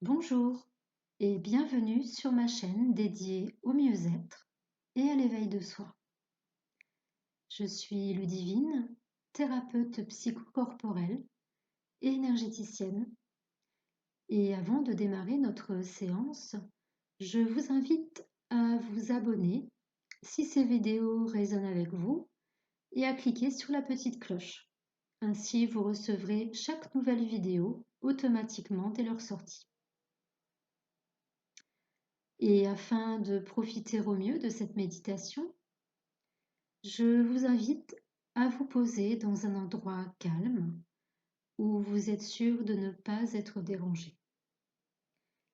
Bonjour et bienvenue sur ma chaîne dédiée au mieux-être et à l'éveil de soi. Je suis Ludivine, thérapeute psychocorporelle et énergéticienne. Et avant de démarrer notre séance, je vous invite à vous abonner si ces vidéos résonnent avec vous et à cliquer sur la petite cloche. Ainsi, vous recevrez chaque nouvelle vidéo automatiquement dès leur sortie. Et afin de profiter au mieux de cette méditation, je vous invite à vous poser dans un endroit calme où vous êtes sûr de ne pas être dérangé.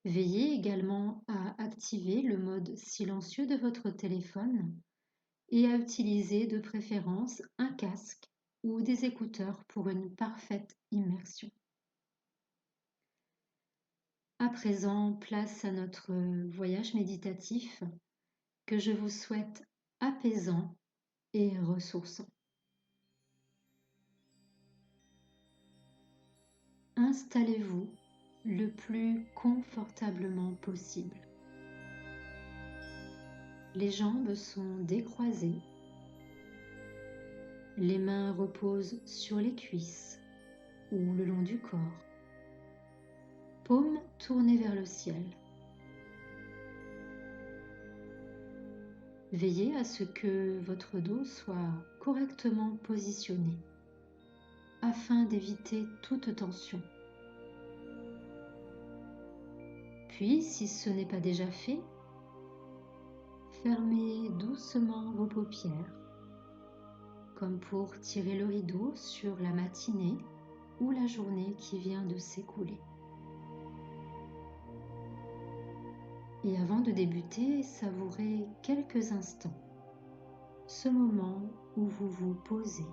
Veillez également à activer le mode silencieux de votre téléphone et à utiliser de préférence un casque ou des écouteurs pour une parfaite immersion. À présent, place à notre voyage méditatif que je vous souhaite apaisant et ressourçant. Installez-vous le plus confortablement possible. Les jambes sont décroisées, les mains reposent sur les cuisses ou le long du corps, paumes tournées vers le ciel. Veillez à ce que votre dos soit correctement positionné afin d'éviter toute tension. Puis, si ce n'est pas déjà fait, fermez doucement vos paupières, comme pour tirer le rideau sur la matinée ou la journée qui vient de s'écouler. Et avant de débuter, savourez quelques instants ce moment où vous vous posez,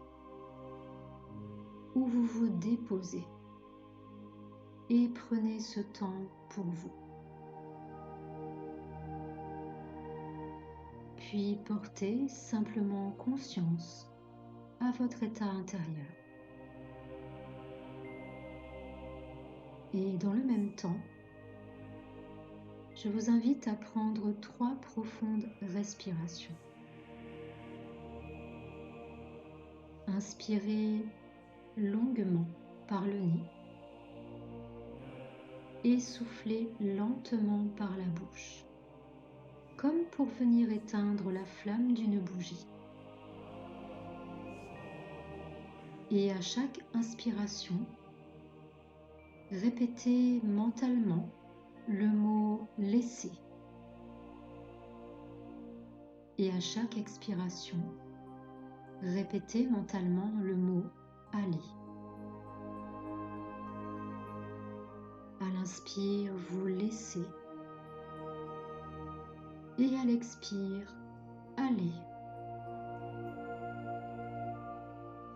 où vous vous déposez, et prenez ce temps pour vous. Puis portez simplement conscience à votre état intérieur. Et dans le même temps, je vous invite à prendre 3 profondes respirations. Inspirez longuement par le nez et soufflez lentement par la bouche, comme pour venir éteindre la flamme d'une bougie. Et à chaque inspiration, répétez mentalement le mot « laisser ». Et à chaque expiration, répétez mentalement le mot « aller ». À l'inspire, vous laissez. Et à l'expire, allez.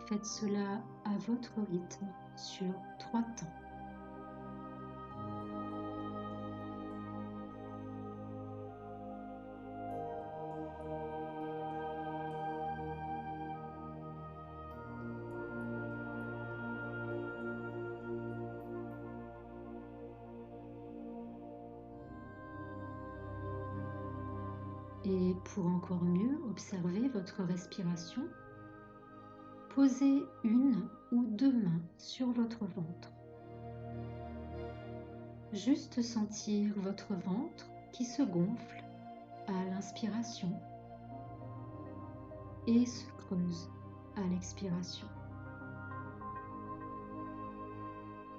Faites cela à votre rythme sur 3 temps. Et pour encore mieux observer votre respiration, posez 1 ou 2 mains sur votre ventre. Juste sentir votre ventre qui se gonfle à l'inspiration et se creuse à l'expiration.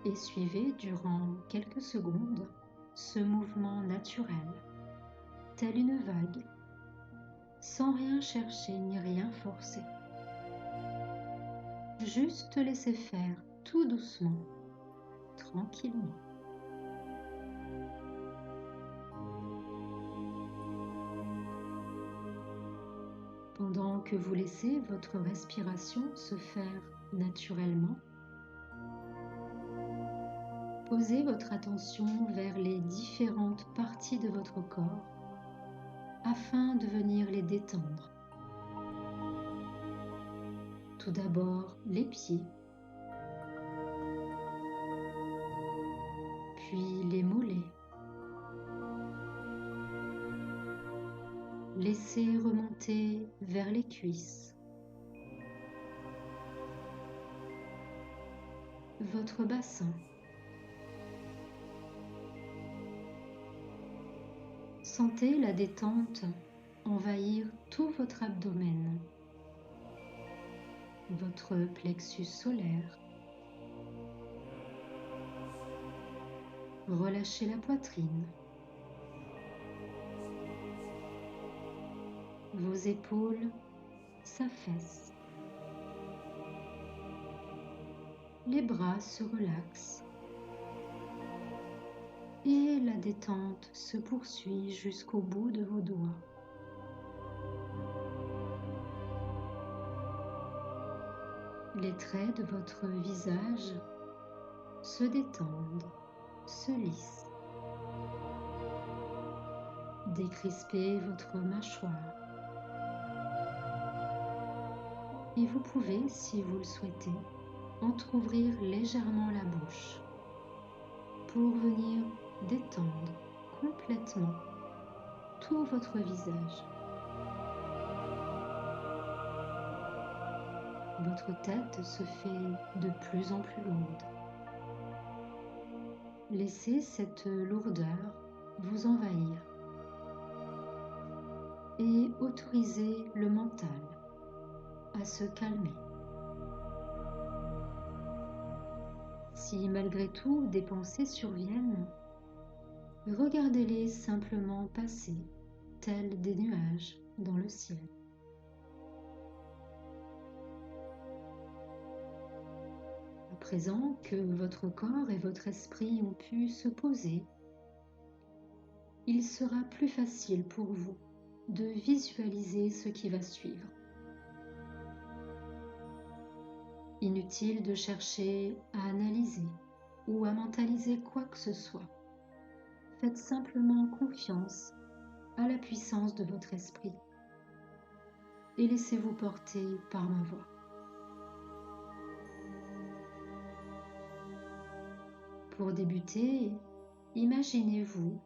Et suivez durant quelques secondes ce mouvement naturel, tel une vague, sans rien chercher ni rien forcer. Juste laisser faire tout doucement, tranquillement. Pendant que vous laissez votre respiration se faire naturellement, posez votre attention vers les différentes parties de votre corps afin de venir les détendre. Tout d'abord les pieds, puis les mollets, Laissez remonter vers les cuisses, votre bassin. Sentez la détente envahir tout votre abdomen, votre plexus solaire. Relâchez la poitrine, vos épaules s'affaissent. Les bras se relaxent et la détente se poursuit jusqu'au bout de vos doigts. Les traits de votre visage se détendent, se lissent. Décrispez votre mâchoire. Et vous pouvez, si vous le souhaitez, entrouvrir légèrement la bouche pour venir détendre complètement tout votre visage. Votre tête se fait de plus en plus lourde. Laissez cette lourdeur vous envahir et autorisez le mental à se calmer. Si malgré tout des pensées surviennent, regardez-les simplement passer, tels des nuages dans le ciel. À présent que votre corps et votre esprit ont pu se poser, il sera plus facile pour vous de visualiser ce qui va suivre. Inutile de chercher à analyser ou à mentaliser quoi que ce soit. Faites simplement confiance à la puissance de votre esprit et laissez-vous porter par ma voix. Pour débuter, imaginez-vous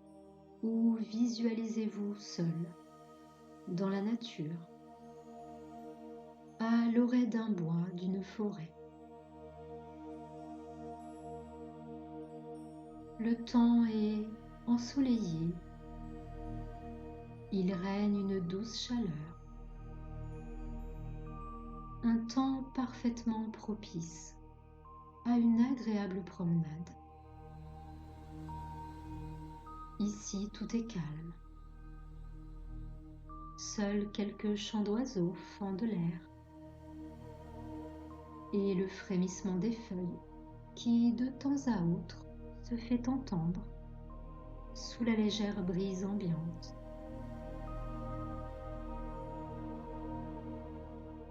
ou visualisez-vous seul, dans la nature, à l'orée d'un bois, d'une forêt. Le temps est ensoleillé, il règne une douce chaleur, un temps parfaitement propice à une agréable promenade. Ici, tout est calme. Seuls quelques chants d'oiseaux fendent l'air et le frémissement des feuilles qui, de temps à autre, se fait entendre sous la légère brise ambiante.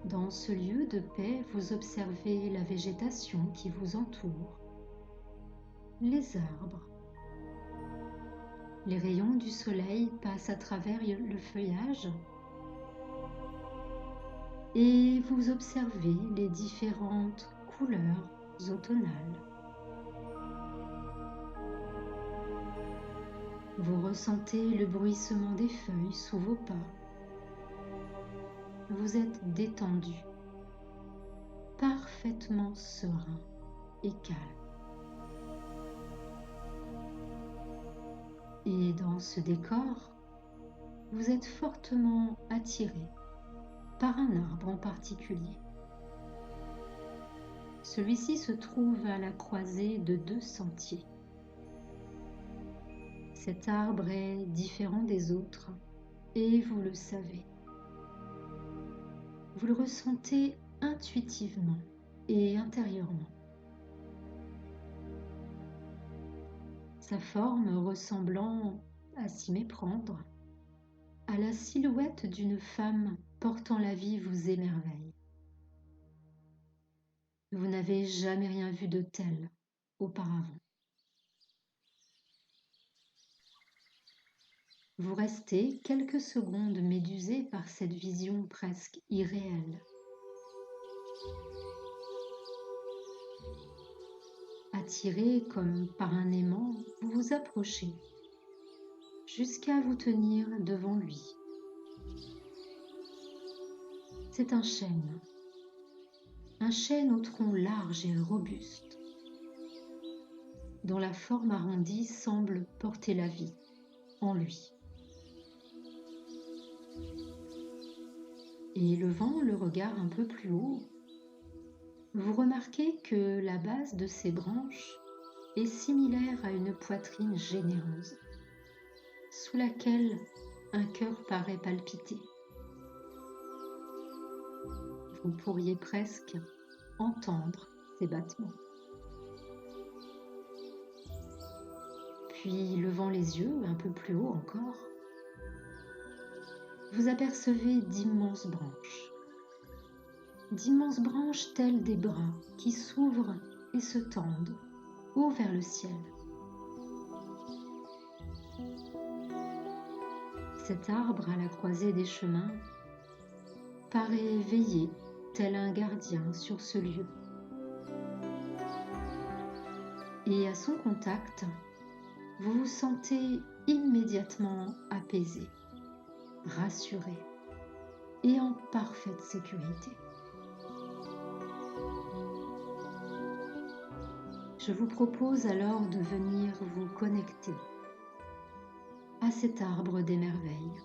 Dans ce lieu de paix, vous observez la végétation qui vous entoure, les arbres. Les rayons du soleil passent à travers le feuillage et vous observez les différentes couleurs automnales. Vous ressentez le bruissement des feuilles sous vos pas. Vous êtes détendu, parfaitement serein et calme. Et dans ce décor, vous êtes fortement attiré par un arbre en particulier. Celui-ci se trouve à la croisée de deux sentiers. Cet arbre est différent des autres et vous le savez. Vous le ressentez intuitivement et intérieurement. Sa forme ressemblant, à s'y méprendre, à la silhouette d'une femme portant la vie vous émerveille. Vous n'avez jamais rien vu de tel auparavant. Vous restez quelques secondes médusé par cette vision presque irréelle. Attiré comme par un aimant, vous vous approchez jusqu'à vous tenir devant lui. C'est un chêne au tronc large et robuste, dont la forme arrondie semble porter la vie en lui. Et levant le regard un peu plus haut, vous remarquez que la base de ses branches est similaire à une poitrine généreuse, sous laquelle un cœur paraît palpiter. Vous pourriez presque entendre ses battements. Puis, levant les yeux un peu plus haut encore, vous apercevez d'immenses branches telles des bras qui s'ouvrent et se tendent haut vers le ciel. Cet arbre à la croisée des chemins paraît veiller tel un gardien sur ce lieu. Et à son contact, vous vous sentez immédiatement apaisé, rassuré et en parfaite sécurité. Je vous propose alors de venir vous connecter à cet arbre des merveilles,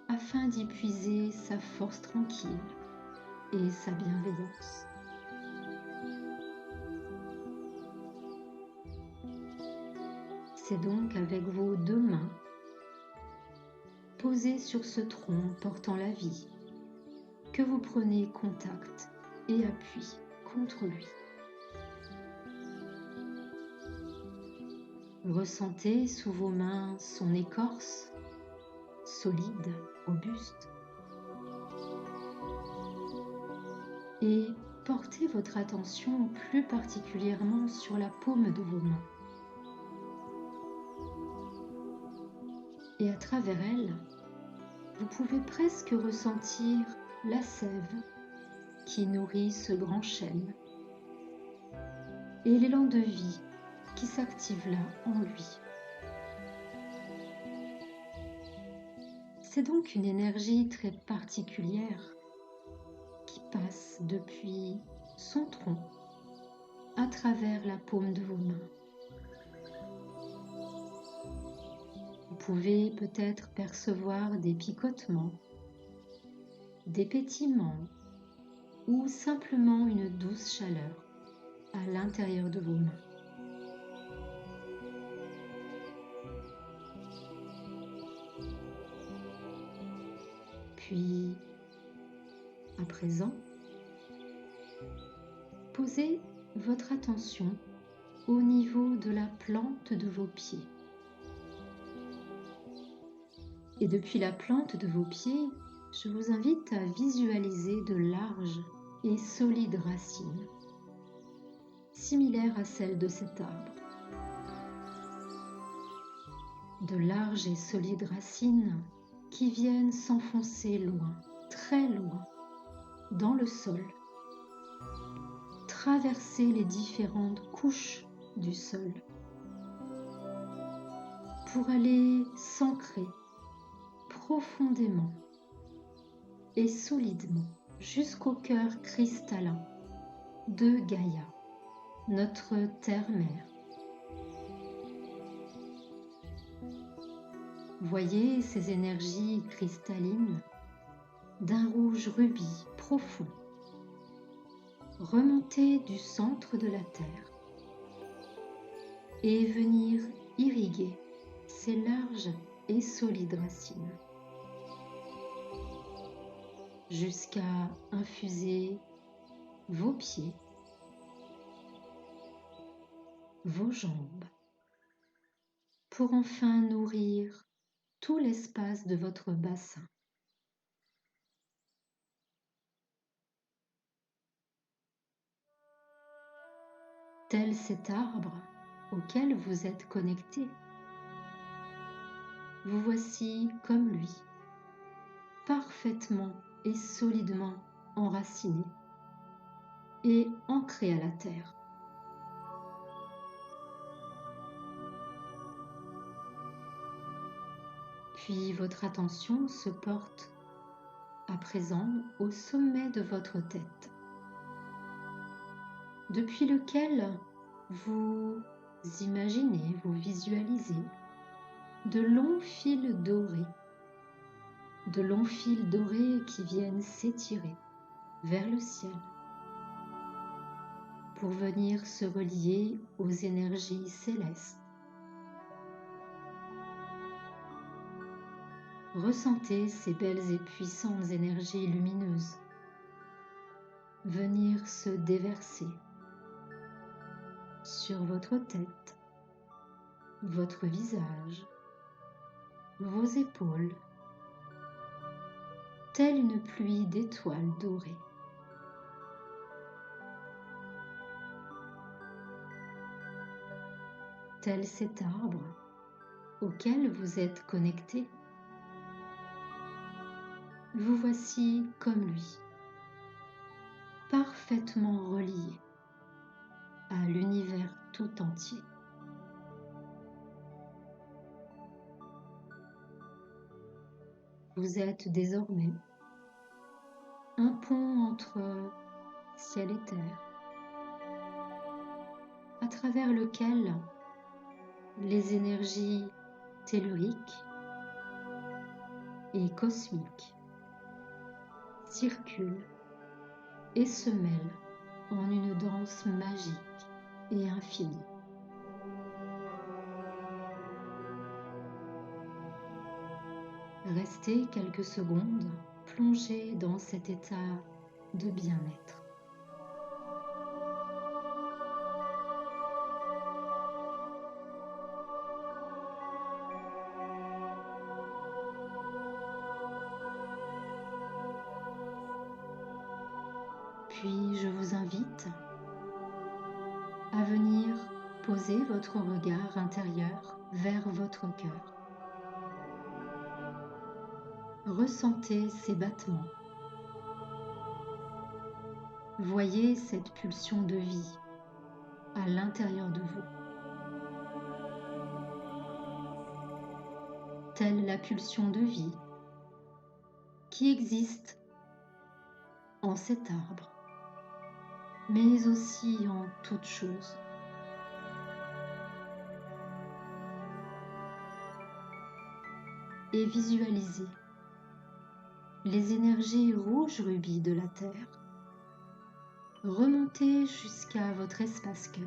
afin d'y puiser sa force tranquille et sa bienveillance. C'est donc avec vos deux mains posées sur ce tronc portant la vie que vous prenez contact et appui contre lui. Ressentez sous vos mains son écorce solide, robuste, et portez votre attention plus particulièrement sur la paume de vos mains. Et à travers elle, vous pouvez presque ressentir la sève qui nourrit ce grand chêne et l'élan de vie qui s'active là en lui. C'est donc une énergie très particulière qui passe depuis son tronc à travers la paume de vos mains. Vous pouvez peut-être percevoir des picotements, des pétillements ou simplement une douce chaleur à l'intérieur de vos mains. Puis, à présent, posez votre attention au niveau de la plante de vos pieds. Et depuis la plante de vos pieds, je vous invite à visualiser de larges et solides racines, similaires à celles de cet arbre. De larges et solides racines qui viennent s'enfoncer loin, très loin, dans le sol, traverser les différentes couches du sol, pour aller s'ancrer profondément et solidement jusqu'au cœur cristallin de Gaïa, notre terre-mère. Voyez ces énergies cristallines d'un rouge rubis profond remonter du centre de la Terre et venir irriguer ces larges et solides racines jusqu'à infuser vos pieds, vos jambes, pour enfin nourrir tout l'espace de votre bassin. Tel cet arbre auquel vous êtes connecté, vous voici comme lui, parfaitement et solidement enraciné et ancré à la terre. Puis votre attention se porte à présent au sommet de votre tête, depuis lequel vous imaginez, vous visualisez de longs fils dorés qui viennent s'étirer vers le ciel pour venir se relier aux énergies célestes. Ressentez ces belles et puissantes énergies lumineuses venir se déverser sur votre tête, votre visage, vos épaules, telle une pluie d'étoiles dorées. Tel cet arbre auquel vous êtes connecté. Vous voici comme lui, parfaitement relié à l'univers tout entier. Vous êtes désormais un pont entre ciel et terre, à travers lequel les énergies telluriques et cosmiques circulent et se mêlent en une danse magique et infinie. Restez quelques secondes plongé dans cet état de bien-être. Puis je vous invite à venir poser votre regard intérieur vers votre cœur. Ressentez ses battements. Voyez cette pulsion de vie à l'intérieur de vous. Telle la pulsion de vie qui existe en cet arbre, mais aussi en toute chose. Et visualisez les énergies rouges rubis de la Terre remonter jusqu'à votre espace cœur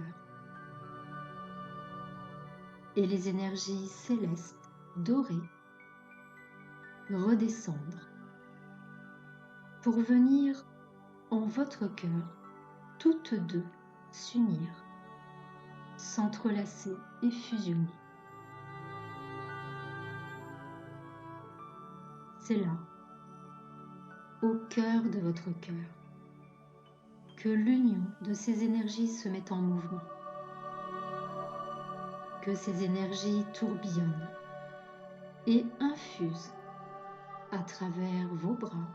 et les énergies célestes dorées redescendre pour venir en votre cœur toutes deux s'unir, s'entrelacer et fusionner. C'est là, au cœur de votre cœur, que l'union de ces énergies se met en mouvement, que ces énergies tourbillonnent et infusent à travers vos bras,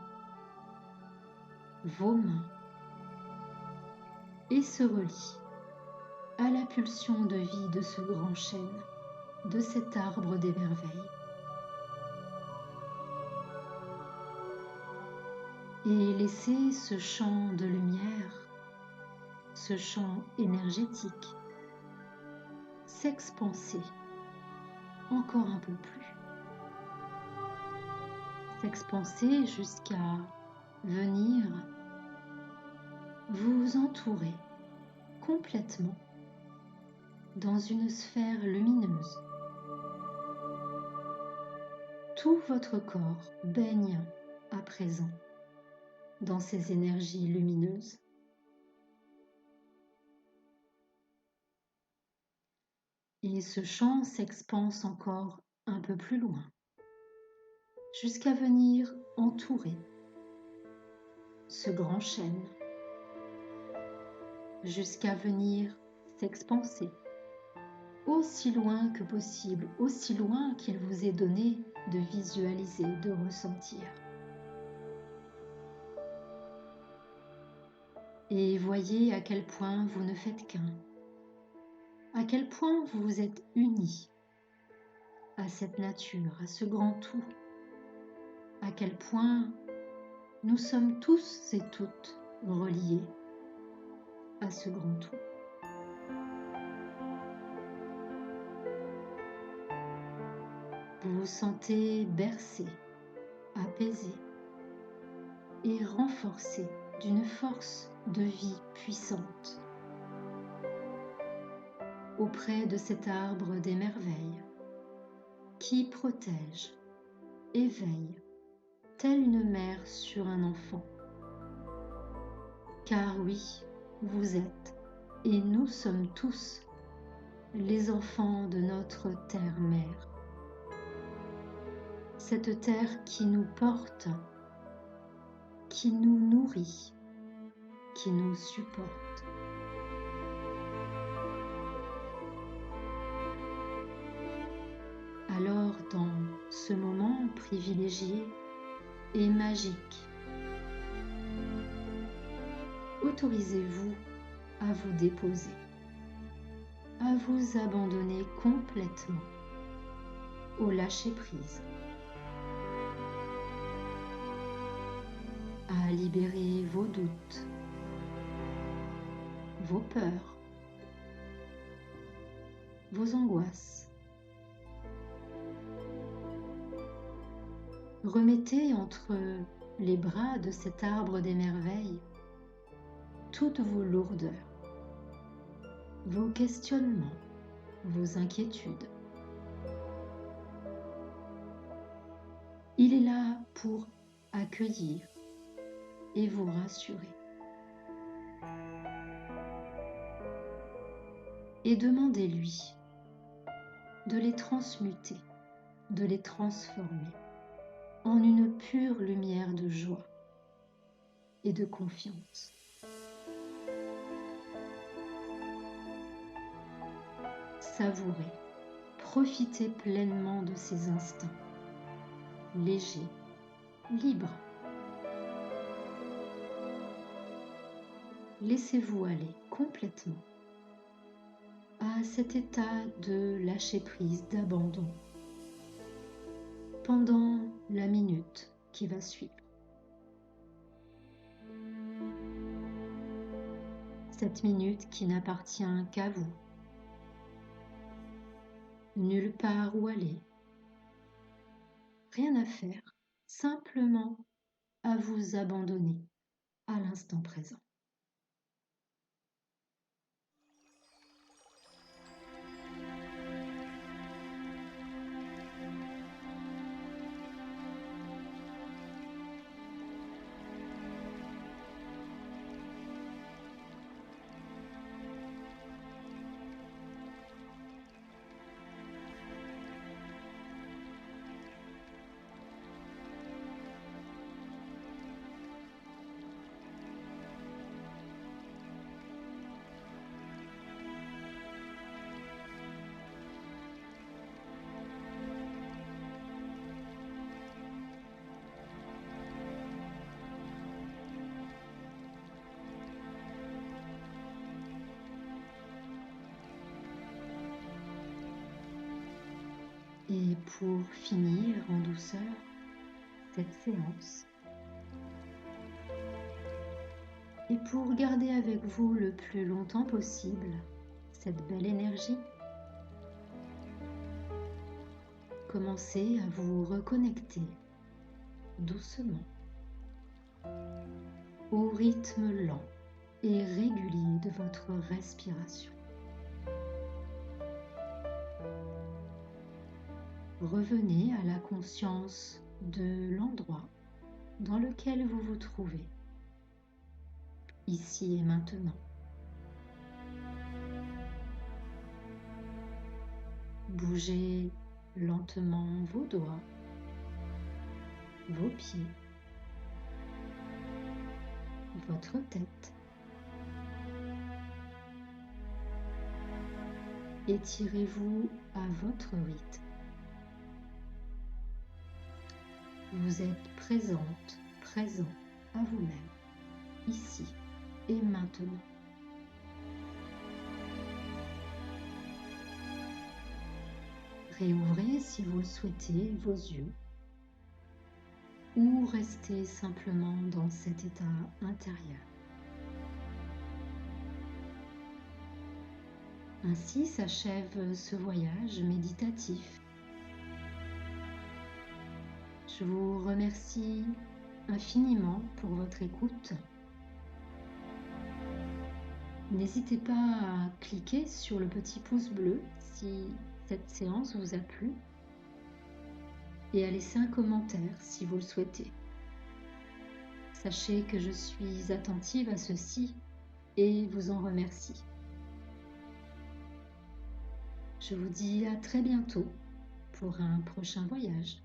vos mains, et se relient à la pulsion de vie de ce grand chêne, de cet arbre des merveilles. Et laissez ce champ de lumière, ce champ énergétique, s'expanser encore un peu plus. S'expanser jusqu'à venir vous entourer complètement dans une sphère lumineuse. Tout votre corps baigne à présent dans ces énergies lumineuses. Et ce champ s'expanse encore un peu plus loin, jusqu'à venir entourer ce grand chêne, jusqu'à venir s'expanser aussi loin que possible, aussi loin qu'il vous est donné de visualiser, de ressentir. Et voyez à quel point vous ne faites qu'un, à quel point vous vous êtes unis à cette nature, à ce grand tout, à quel point Nous sommes tous et toutes reliés à ce grand tout. Vous vous sentez bercé, apaisé et renforcé d'une force de vie puissante auprès de cet arbre des merveilles qui protège et veille telle une mère sur un enfant. Car oui, vous êtes et nous sommes tous les enfants de notre terre-mère. Cette terre qui nous porte, qui nous nourrit, qui nous supporte. Alors, dans ce moment privilégié et magique, autorisez-vous à vous déposer, à vous abandonner complètement au lâcher-prise, à libérer vos doutes, vos peurs, vos angoisses. Remettez entre les bras de cet arbre des merveilles toutes vos lourdeurs, vos questionnements, vos inquiétudes. Il est là pour accueillir et vous rassurer. Et demandez-lui de les transmuter, de les transformer en une pure lumière de joie et de confiance. Savourez, profitez pleinement de ces instants, légers, libres. Laissez-vous aller complètement à cet état de lâcher-prise, d'abandon, pendant la minute qui va suivre. Cette minute qui n'appartient qu'à vous. Nulle part où aller. Rien à faire, simplement à vous abandonner à l'instant présent. Et pour finir en douceur cette séance, et pour garder avec vous le plus longtemps possible cette belle énergie, commencez à vous reconnecter doucement au rythme lent et régulier de votre respiration. Revenez à la conscience de l'endroit dans lequel vous vous trouvez, ici et maintenant. Bougez lentement vos doigts, vos pieds, votre tête. Étirez-vous à votre rythme. Vous êtes présente, présent à vous-même, ici et maintenant. Réouvrez, si vous le souhaitez, vos yeux ou rester simplement dans cet état intérieur. Ainsi s'achève ce voyage méditatif. Je vous remercie infiniment pour votre écoute. N'hésitez pas à cliquer sur le petit pouce bleu si cette séance vous a plu et à laisser un commentaire si vous le souhaitez. Sachez que je suis attentive à ceci et vous en remercie. Je vous dis à très bientôt pour un prochain voyage.